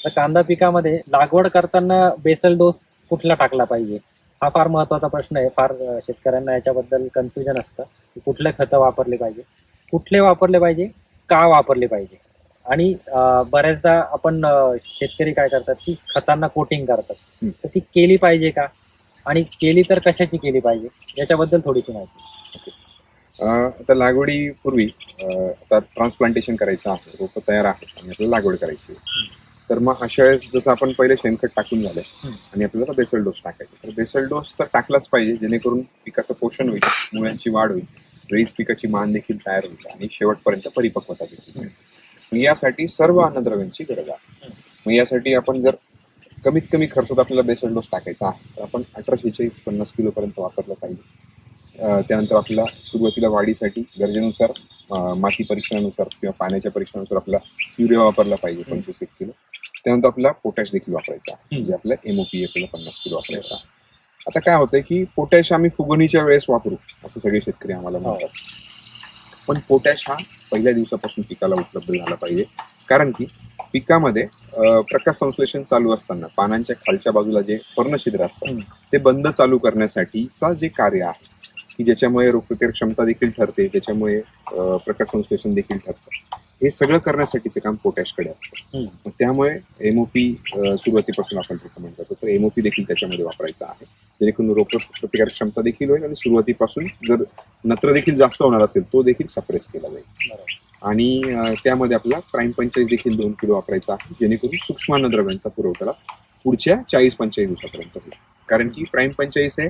तर कांदा पिकामध्ये लागवड करताना बेसल डोस कुठला टाकला पाहिजे, हा फार महत्वाचा प्रश्न आहे. फार शेतकऱ्यांना याच्याबद्दल कन्फ्युजन असतं की कुठले खतं वापरले पाहिजे, कुठले वापरले पाहिजे, का वापरले पाहिजे. आणि बऱ्याचदा आपण शेतकरी काय करतात की खतांना कोटिंग करतात, तर ती केली पाहिजे का, आणि केली तर कशाची केली पाहिजे, याच्याबद्दल थोडीशी माहिती. आता लागवडीपूर्वी आता ट्रान्सप्लांटेशन करायचं आहे, रोपं तयार आहेत आणि आपल्याला लागवड करायची आहे. तर मग अशा वेळेस जसं आपण पहिले शेणखत टाकून झालं आणि आपल्याला बेसल डोस टाकायचा, तर बेसल डोस तर टाकलाच पाहिजे, जेणेकरून पिकाचं पोषण होईल, मुळ्यांची वाढ होईल, वेळीच पिकाची मान देखील तयार होईल आणि शेवटपर्यंत परिपक्वता देखील. मग यासाठी सर्व अन्नद्रव्यांची गरज आहे. मग यासाठी आपण जर कमीत कमी खर्चात आपल्याला बेसल डोस टाकायचा आहे, तर आपण 18-46-50 किलो पर्यंत वापरलं पाहिजे. त्यानंतर आपल्याला सुरुवातीला वाढीसाठी गरजेनुसार माती परीक्षणानुसार किंवा पाण्याच्या परीक्षणानुसार आपला युरिया वापरला पाहिजे 25 किलो. त्यानंतर आपल्याला पोटॅश देखील वापरायचा आहे, म्हणजे आपल्या एमओपी आपल्याला 50 किलो वापरायचा आहे. आता काय होतंय की पोटॅश आम्ही फुगवणीच्या वेळेस वापरू असं सगळे शेतकरी आम्हाला म्हणतात, पण पोटॅश हा पहिल्या दिवसापासून पिकाला उपलब्ध झाला पाहिजे. कारण की पिकामध्ये प्रकाश संश्लेषण चालू असताना पानांच्या खालच्या बाजूला जे पर्णछिद्र असतात ते बंद चालू करण्यासाठीचा जे कार्य आहे की ज्याच्यामुळे रोगप्रतिकारक क्षमता देखील ठरते, त्याच्यामुळे प्रकाश संश्लेषण देखील ठरतं, हे सगळं करण्यासाठीचं काम पोटॅशकडे असतं. मग त्यामुळे एमओपी सुरुवातीपासून आपण रेकमेंड करतो, तर एमओपी देखील त्याच्यामध्ये वापरायचा आहे, जेणेकरून रोगप्रतिकारक क्षमता देखील होईल आणि सुरुवातीपासून जर नत्र देखील जास्त होणार असेल तो देखील सप्रेस केला जाईल. आणि त्यामध्ये आपला प्राईम 45 देखील 2 किलो वापरायचा आहे, जेणेकरून सूक्ष्म अन्नद्रव्यांचा पुरवठा पुढच्या 40-45 दिवसापर्यंत होईल. कारण की प्राईम 45 हे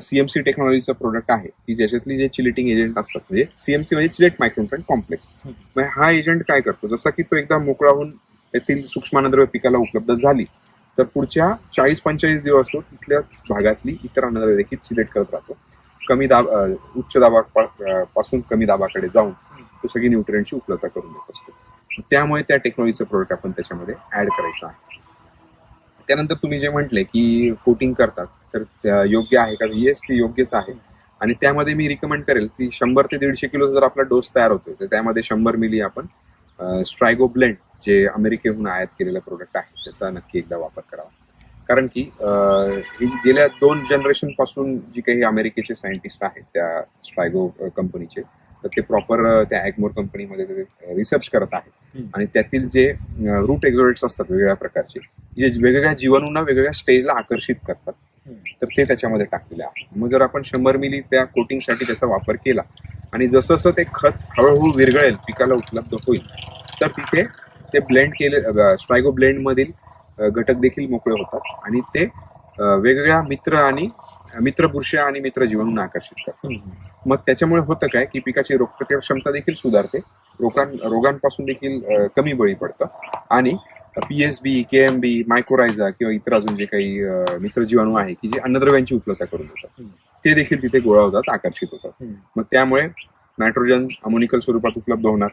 सीएमसी टेक्नॉलॉजीचं प्रोडक्ट आहे की ज्याच्यातली जे चिलेटिंग एजंट असतात, म्हणजे सीएमसी म्हणजे चिलेट मायक्रोन्यूट्रंट कॉम्प्लेक्स. मग हा एजंट काय करतो, जसा की तो एकदा मोकळा होऊन त्यातील सूक्ष्म अन्नद्रव्य पिकाला उपलब्ध झाली तर पुढच्या 40-45 दिवस तिथल्या भागातली इतर अन्नद्रव्य देखील चिलेट करत राहतो, कमी दाब उच्च दाबापासून कमी दाबाकडे जाऊन तो सगळी न्यूट्रिएंटची उपलब्धता करून देत असतो. त्यामुळे त्या टेक्नॉलॉजीचं प्रोडक्ट आपण त्याच्यामध्ये ऍड करायचं आहे. त्यानंतर तुम्ही जे म्हटले की कोटिंग करतात, तर योग्य आहे का? येस, योग्यच आहे. आणि त्यामध्ये मी रिकमेंड करेल की 100 ते 150 किलो जर आपला डोस तयार होतोय तर त्यामध्ये 100 मिली आपण स्ट्रायगो ब्लेंड, जे अमेरिकेहून आयात केलेलं प्रोडक्ट आहे, त्याचा नक्की एकदा वापर करावा. कारण की गेल्या 2 जनरेशन पासून जी काही अमेरिकेचे सायंटिस्ट आहेत त्या स्ट्रायगो कंपनीचे, तर ते प्रॉपर त्या ॲग्मोर कंपनीमध्ये रिसर्च करत आहेत आणि त्यातील जे रूट एक्झोलेट्स असतात वेगवेगळ्या प्रकारचे, जे वेगवेगळ्या जीवाणूंना वेगवेगळ्या स्टेजला आकर्षित करतात, तर ते त्याच्यामध्ये टाकलेले आहे. मग जर आपण 100 मिली त्या कोटिंगसाठी त्याचा वापर केला आणि जसं ते खत हळूहळू विरघळेल, पिकाला उपलब्ध होईल, तर तिथे ते ब्लेंड केले स्ट्रायगो ब्लेंड मधील घटक देखील मोकळे होतात आणि ते वेगवेगळ्या मित्र बुरशी आणि मित्र जीवाणूंना आकर्षित करतात. मग त्याच्यामुळे होतं काय की पिकाची रोगप्रतिकारक क्षमता देखील सुधारते, रोगांपासून देखील कमी बळी पडतं आणि पीएसबी, केएमबी, मायक्रोरायझा किंवा इतर अजून जे काही मित्र जीवाणू आहे की जे अन्नद्रव्यांची उपलब्धता करून देतात, ते देखील तिथे गोळा होतात, आकर्षित होतात. मग त्यामुळे नायट्रोजन अमोनिकल स्वरूपात उपलब्ध होणार,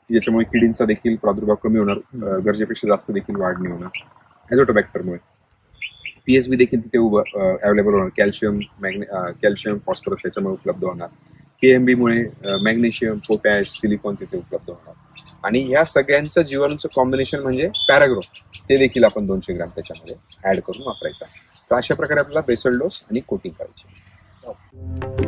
ज्याच्यामुळे किडींचा देखील प्रादुर्भाव कमी होणार, गरजेपेक्षा जास्त देखील वाढ नाही होणार. ॲझोटोबॅक्टरमुळे पीएसबी देखील तिथे अवेलेबल होणार, कॅल्शियम फॉस्फरस त्याच्यामुळे उपलब्ध होणार, केएमबी मुळे मॅग्नेशियम, पोटॅश, सिलिकॉन तिथे उपलब्ध होणार आणि ह्या सगळ्यांचं जीवाणूचं कॉम्बिनेशन म्हणजे पॅराग्रो, ते देखील आपण 200 ग्रॅम त्याच्यामध्ये ऍड करून वापरायचं. तर अशा प्रकारे आपल्याला बेसल डोस आणि कोटिंग करायची.